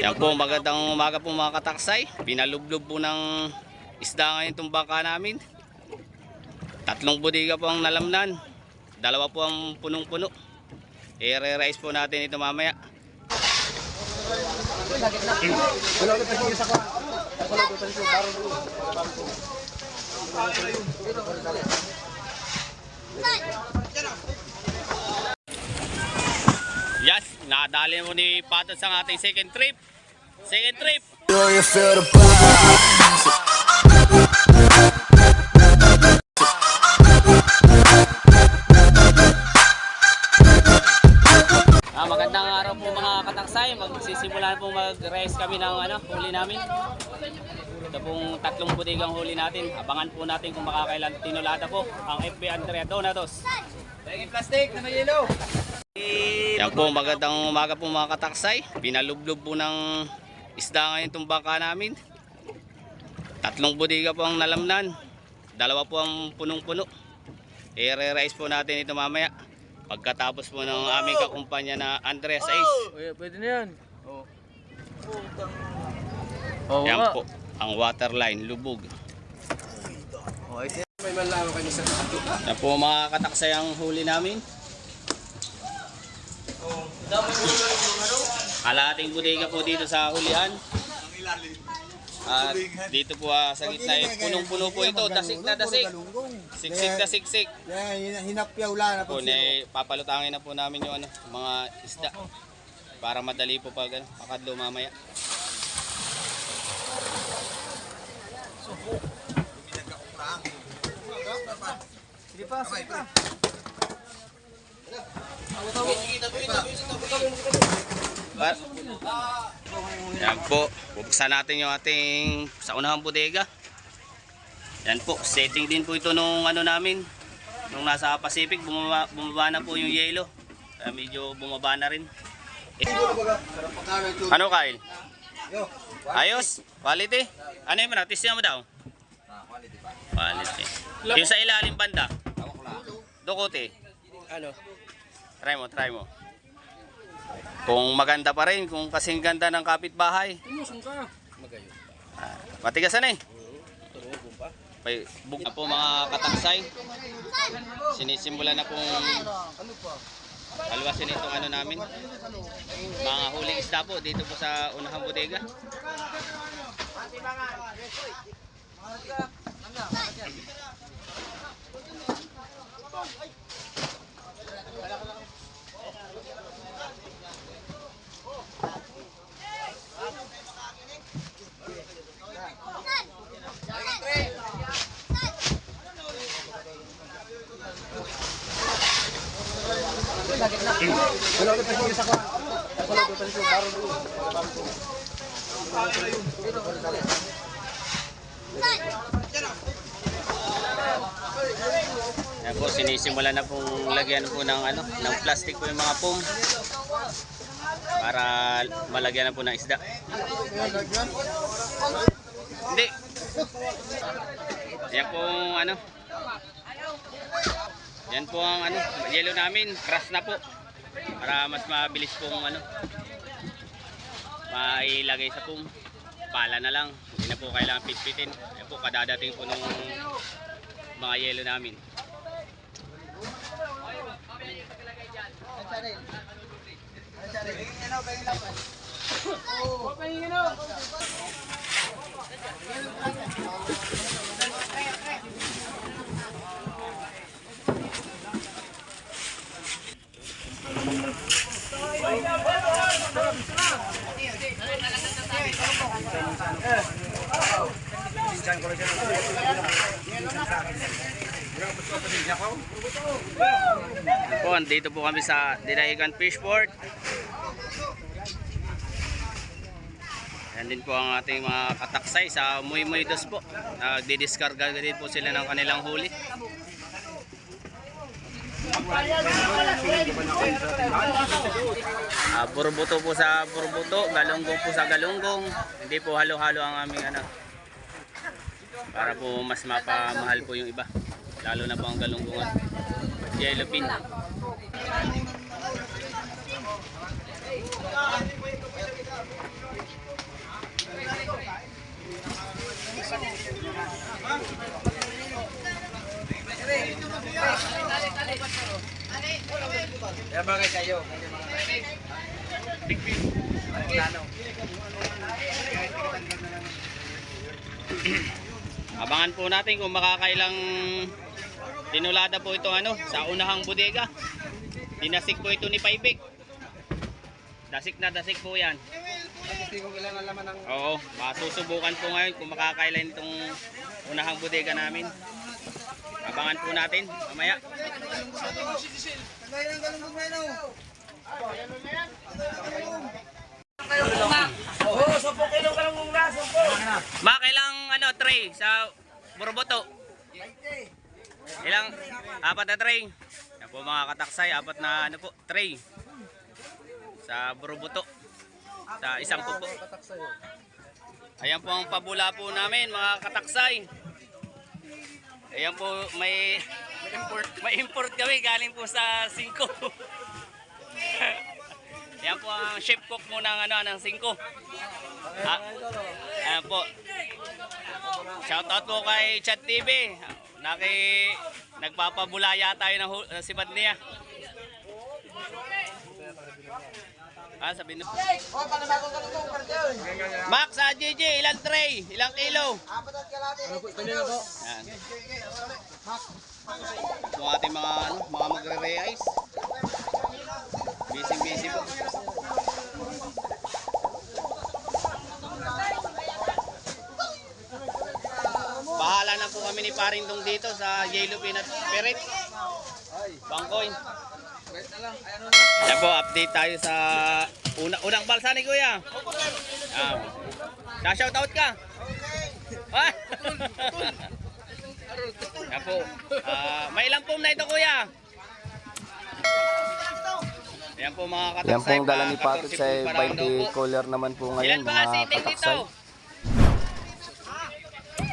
Yan po, magandang umaga po mga kataksay. Pinalublob po ng isda ngayon itong bangka namin. 3 bodega po ang nalamnan. 2 po ang punong-puno. I-re-rice po natin ito mamaya. Yes, nadali mo ni Patos ang ating second trip. Second trip. Magandang araw po mga kataksay. Magsisimula na po mag-race kami ng huli namin. Ito pong 3 bodegang huli natin. Abangan po natin kung makakailan tinulada po ang FB Andrea Donatos. Pahingin plastic na may yelo. Yan po, magandang umaga po mga kataksay. Pinalublob po ng isda ngayon itong bangka namin. 3 bodega po ang nalamnan. 2 po ang punong-puno. I-re-rice po natin ito mamaya. Pagkatapos po ng aming kakumpanya na Andres Ace. Pwede na yan. Yan po, ang waterline, lubog. May malaman kayo sa ato. Yan po mga kataksay ang huli namin. Kalahating bodega po dito sa hulihan. At dito po sa gitna punong-puno po ito, dasik na dasik. Siksik na siksik. Hinapyaw lang na Po, papalutangin na po namin yung mga isda para madali po pag makadlo mamaya. Sige pa, sige pa. Yan po, bubuksan natin yung ating sa unahang bodega. Yan po, setting din po ito nung namin. Nung nasa Pacific, bumaba na po yung yelo. Kaya medyo bumaba na rin. Ano Kyle? Ayos? Quality? Ano yung mana? Testing mo daw? Quality. Yung sa ilalim banda? Dukote? Ano? Try mo. Kung maganda pa rin, kung kasing ganda ng kapitbahay. Tumusong ka. Magayon. Matigasan eh. Turugong pa. Bugna po mga kataksay. Sinisimulan na pong alwasin itong namin. Mga huling isda po dito po sa unahang bodega. Yan po, sinisimulan na pong lagyan po ng plastic po yung mga foam para malagyan na po ng isda. Hindi. Yan po yan po ang yelo namin, crush na po. Para mas mabilis pong mailagay sa foam. Pala na lang, hindi na po kailangan pitpitin. Yan po, kadadating po ng mga yelo namin. Po, andito po kami sa Dinahican Fishport. Yan din po ang ating mga kataksay sa Muy Muy Dos po. Nagdi-discarga din po sila ng kanilang huli. Burbuto po sa burbuto, galunggong po sa galunggong. Hindi po halo-halo ang aming para po mas mapamahal po yung iba. Lalo na po ang galunggungan. Yellowfin. Abangan po natin kung makakailang tinulada po ito ano sa unahang bodega. Dinasik po ito ni Paibig. Dasik na dasik po yan. Hindi ko kailangan laman ng... Oo, masusubukan po ngayon kung makakailan itong unahang bodega namin. Abangan po natin mamaya. Ma, kailang ano, tray sa Burboto? Ilang? 4 na tray. Yan po mga kataksay, 4 na ano po, tray. Sa Burboto. Sa isang po po. Ayan po ang pabula po namin mga kataksay. Ayan po may import kami galing po sa 5. Ayan po ang chef cook mo ng ano ng 5. Ayan po. Shoutout po kay Chat TV. Nagpapabulaya tayo ng sipad niya. Sabi nyo. Max, JJ, ilang tray? Ilang kilo? Yan. Ito ang ating mga magre-re-ice. Busy po. Bahala na po kami ni Parindong dito sa Yellow Peanut Spirit. Bangkoy. Yan po, update tayo sa unang balsa ni Kuya. Shoutout ka. Yan po. May ilang foam na ito Kuya? Yan po mga kataksay. Yan po ang dala ni Patot sa 20 cooler naman po ngayon Ilan ba kasi mga iting dito? kataksay.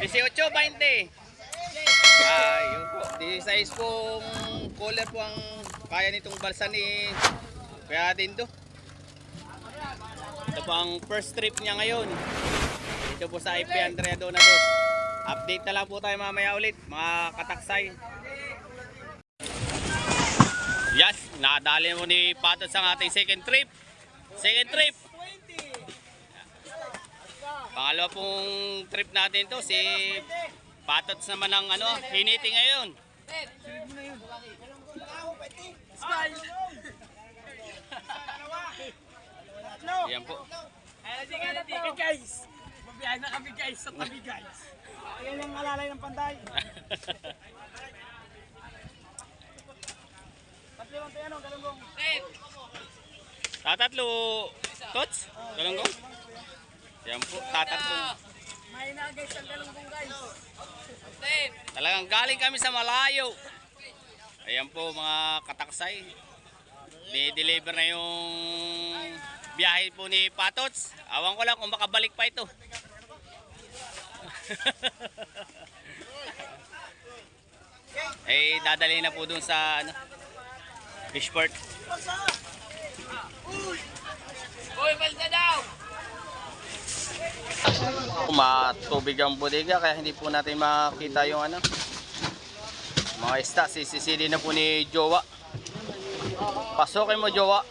18, 20. Yun po. 16 pong cooler po ang kaya nitong balsa ni Kuya Dindo. Ito po ang first trip niya ngayon. Dito po sa IP Andrea Donados. Update na lang po tayo mamaya ulit mga kataksay. Yes, nadali mo ni Patot sa ating second trip. Pangalawa pong trip natin to si Patot naman ang ano, hiniti ngayon. Yan po. Guys, mabiyahin na kami guys sa tabi guys. Ayan yung alalay ng panday. Tatatlo tots? Galunggong? Yan po, tatatlo. May na guys ang galunggong guys. Talagang galing kami sa malayo. Ayan po mga kataksay. Ni-deliver na yung biyahe po ni Patots. Awan ko lang kung makabalik pa ito. Dadali na po dun sa ano, Fishport. Uy, balsa daw! Matubig ang bodega kaya hindi po natin makita yung ano, mga isda. Sisisili na po ni Jowa. Pasokin mo Jowa.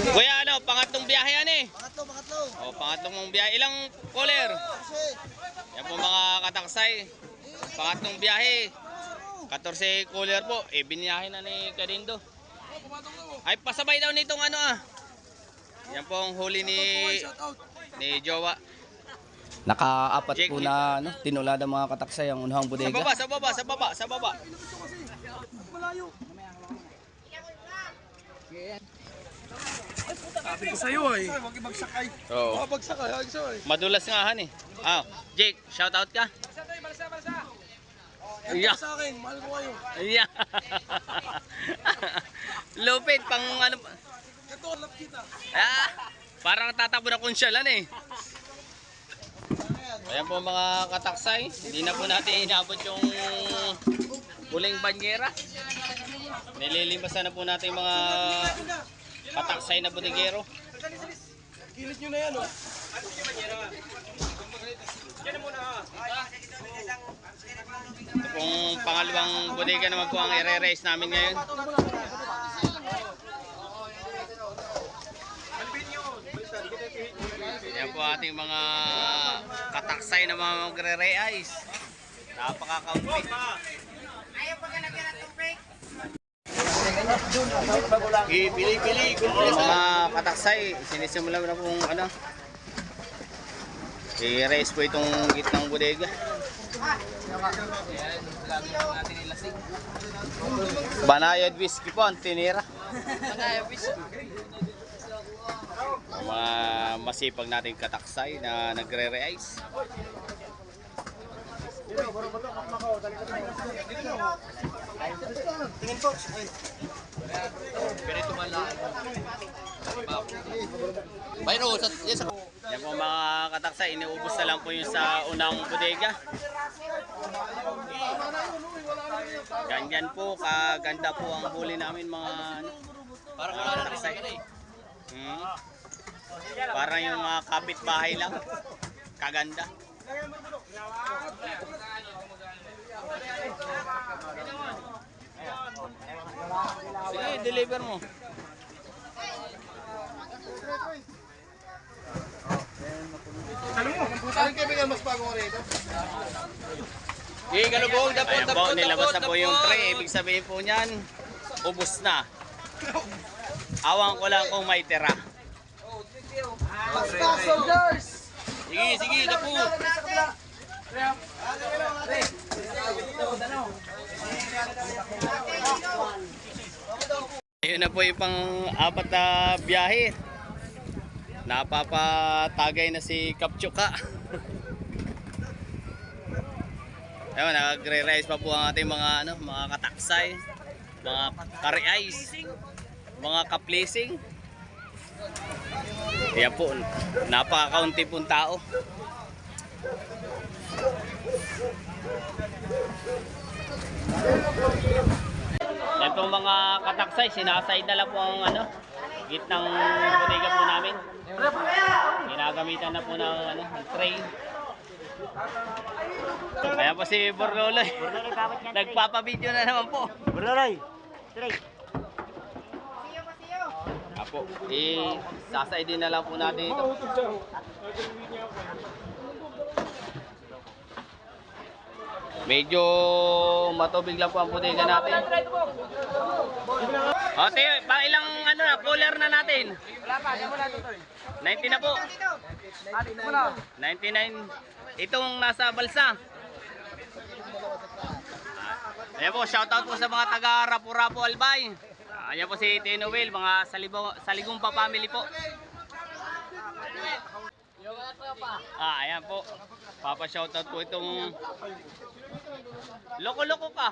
Kuya ano, pangatlong biyahe yan eh. Pangatlo. O, pangatlong mong biyahe. Ilang cooler? Yan po mga kataksay. Pangatlong biyahe. 14 cooler po. Biniyahe na ni Kadindo. Ay, pasabay daw nitong ano ah. Yan po ang huli ni Jowa. Naka-apat po na ano, tinulada mga kataksay ang unahang Sa bodega. baba, sa baba, sa baba, sa baba. Sabi ko sa'yo eh. Huwag ibagsak ay. Oo. Bagsak ka, Madulas nga han eh. Jake, shout out ka. Yeah. Sa akin, mahal ko kayo. Yeah. Lupit pang ano. Ito, love kita. Parang tatakbo na konsyalan eh. Ayan po mga kataksay. Hindi na po natin inabot yung huling banyera. Nililimasan na po natin yung mga kataksay na bodegero. Kilit nyo na yan, oh. Ito pong pangalawang bodega naman po ang i-raise namin ngayon. Yan po ating mga kataksay na mga magre-raise. Napaka-kaunti. Pili-pili. Mga kataksay, sinisimula na pong ano. I-raise po itong gitnang bodega. Banayad whiskey po ang tinira. Ang mga masipag nating kataksay na nagre-raise. Yan po mga kataksay, iniubos na lang po yung sa unang bodega. Ganyan po, kaganda po ang huli namin mga kataksay. Parang yung mga kapitbahay lang. Kaganda. Sige, deliver mo. Saan kaibigan mas bagong rito? Ayan po, nilabas na po yung tray. Ibig sabihin po niyan, ubos na. Awang ko lang kung may tira. Sige, na po. Ayun na po yung pang-apat na biyahe. Napapatagay na si Kapchuka. Ayun, nagre-rise pa po ang ating mga mga kataksay, mga kari-ice, mga ka-placing. Kaya po, napaka-kaunti pong tao. Yan pong mga kataksay, sinaside na lang po ang gitnang bodega po namin. Ginagamitan na po ng ng tray. Kaya po si Borloloy. Nagpapabideo na naman po. Borloloy, tray. Apo, sasay din na lang po natin ito. Medyo matubig lang po ang bodega natin. Ote, pang ilang cooler na natin? Wala pa, di mo na ito. 90 na po. 99. Itong nasa balsa. Ayan po, shoutout po sa mga taga Rapu-Rapu Albay. Ayan po si Tino Will, mga Saligong pa family po. Ayan po. Papa shoutout po itong loko-loko ka.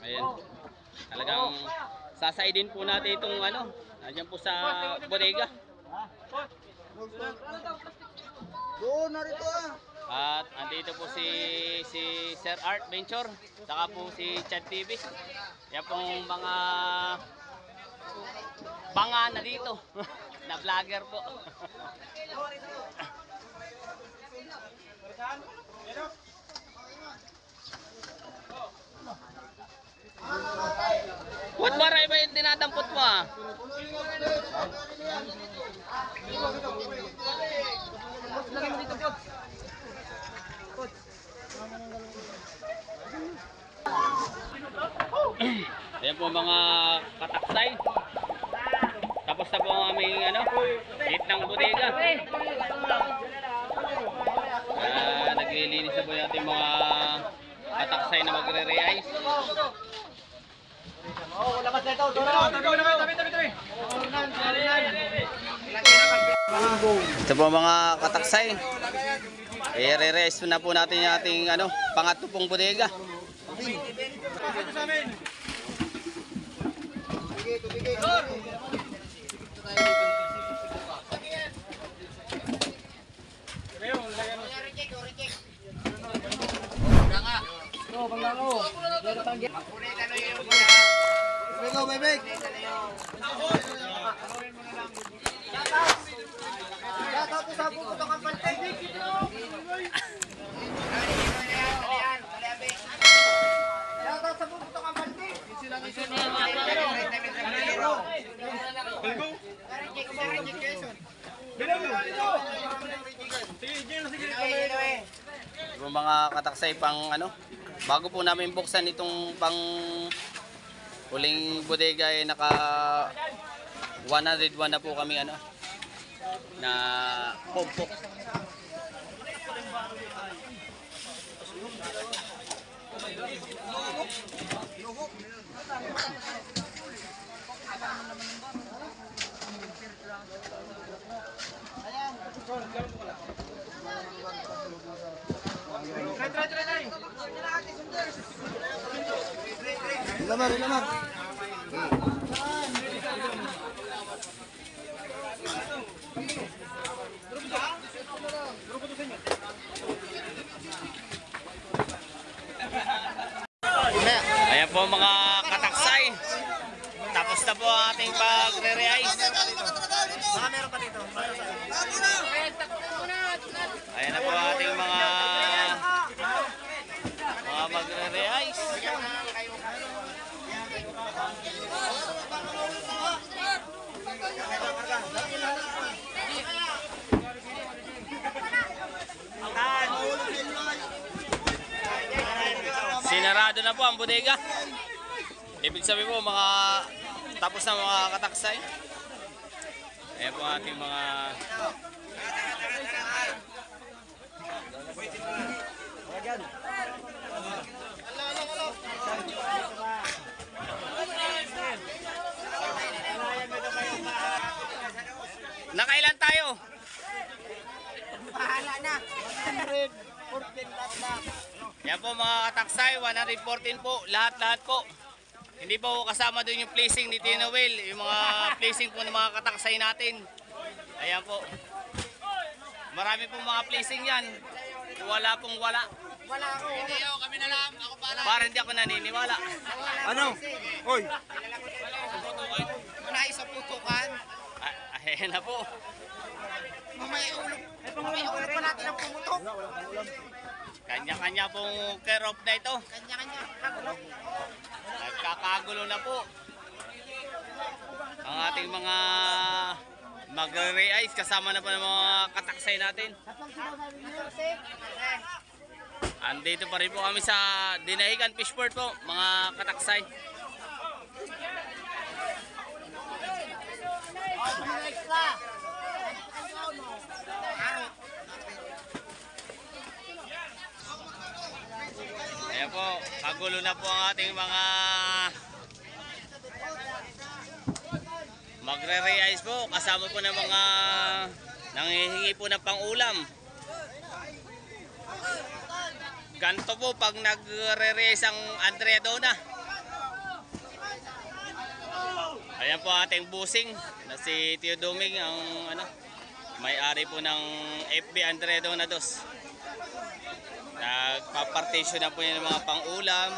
Ayan. Talagang sasaidin po natin itong nandiyan po sa bodega. Doon na rito At andito po si Sir Art Venture, saka po si Chad TV. Yan pong mga banga na dito, na vlogger po. What maray ba yung dinadampot mo Ayan po mga kataksay. Tapos na po ang aming gitnang bodega. Naglilinis na po natin mga kataksay na magre-reais. Ito po mga kataksay. I-re-reais na po natin yung ating pangatlo pong bodega. Bego, bebek. Shoutout sa puputok ang pantek. Shoutout sa puputok ang pantek. Yung mga kataksay pang ano, bago po namin buksan itong pang huling bodega ay naka 101 na po kami ano na pompok. Lamar, lamar. Ayan po mga kataksay. Tapos na po ang ating pagre-re-ice. Ayan na po ang ating mga magre-re-ice. Sinarado na po ang bodega. Ibig sabihin po mga tapos na mga kataksay. Ayan po ating mga nakailan tayo? Bahala na. 114 lahat na. Yan po mga kataksay, 114 po, lahat-lahat po. Hindi po kasama doon yung placing ni Tina Will, yung mga placing po ng mga kataksay natin. Ayan po. Marami pong mga placing yan. Wala pong wala. Wala ako. Hindi ako, kami na lang. Ako pala. Para hindi ako naniniwala. Ano? Hoy! Wala isa putukan. Ayan na po. Mamaya ulo pa natin ang pumutok. Kanya-kanya pong care off na ito. Kanya-kanya. Kagulo. Nagkakagulo na po. Ang ating mga magre-re-ice kasama na po ng mga kataksay natin. Andito pa rin po kami sa Dinahican Fishport po, mga kataksay. Ayan po, kagulo na po ang ating mga magre-re-ice po. Kasama po ng mga nanghihingi po ng pang-ulam. Ganto po pag nagre-re-ice ang Andrea Dona. Ayan po ating busing na si Tio Doming, ang ano, may-ari po ng FB Andrea Dona 2. Nagpa-partition na po yan ng mga pang-ulam.